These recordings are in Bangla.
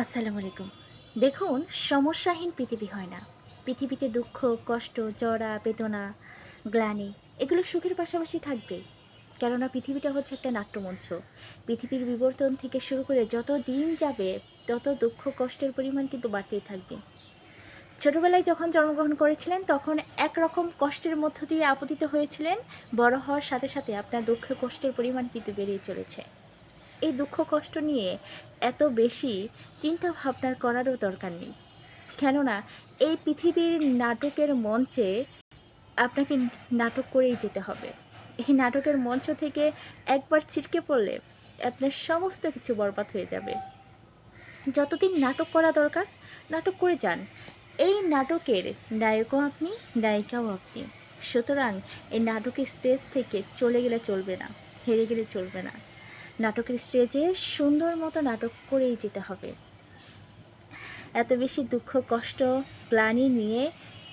আসসালামু আলাইকুম। দেখুন, সমস্যাহীন পৃথিবী হয় না। পৃথিবীতে দুঃখ, কষ্ট, জড়া, বেদনা, গ্লানি এগুলো সুখের পাশাপাশি থাকবে। কেননা পৃথিবীটা হচ্ছে একটা নাট্যমঞ্চ। পৃথিবীর বিবর্তন থেকে শুরু করে যত দিন যাবে তত দুঃখ কষ্টের পরিমাণ কিন্তু বাড়তেই থাকবে। ছোটবেলায় যখন জন্মগ্রহণ করেছিলেন তখন একরকম কষ্টের মধ্য দিয়ে আপতিত হয়েছিলেন। বড় হওয়ার সাথে সাথে আপনার দুঃখ কষ্টের পরিমাণ কিন্তু বেড়েই চলেছে। এই দুঃখ কষ্ট নিয়ে এত বেশি চিন্তা ভাবনার করারও দরকার নেই। কেননা এই পৃথিবীর নাটকের মঞ্চে আপনাকে নাটক করেই যেতে হবে। এই নাটকের মঞ্চ থেকে একবার ছিটকে পড়লে আপনার সমস্ত কিছু বরবাদ হয়ে যাবে। যতদিন নাটক করা দরকার নাটক করে যান। এই নাটকের নায়কও আপনি, নায়িকাও আপনি। সুতরাং এই নাটকের স্টেজ থেকে চলে গেলে চলবে না, হেরে গেলে চলবে না। নাটকের স্টেজে সুন্দর মতো নাটক করেই যেতে হবে। এত বেশি দুঃখ কষ্ট গ্লানি নিয়ে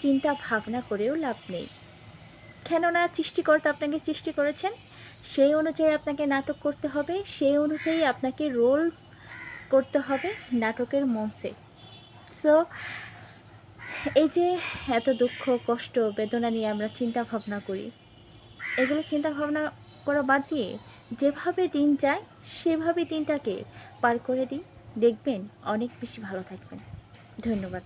চিন্তা ভাবনা করেও লাভ নেই। কেননা সৃষ্টিকর্তা আপনাকে সৃষ্টি করেছেন, সেই অনুযায়ী আপনাকে নাটক করতে হবে, সেই অনুযায়ী আপনাকে রোল করতে হবে নাটকের মঞ্চে। সো এই যে এত দুঃখ কষ্ট বেদনা নিয়ে আমরা চিন্তা ভাবনা করি, এগুলো চিন্তা ভাবনা করা বাদ দিয়ে যেভাবে দিন যায় সেভাবে দিনটাকে পার করে দিই, দেখবেন অনেক বেশি ভালো থাকবেন। ধন্যবাদ।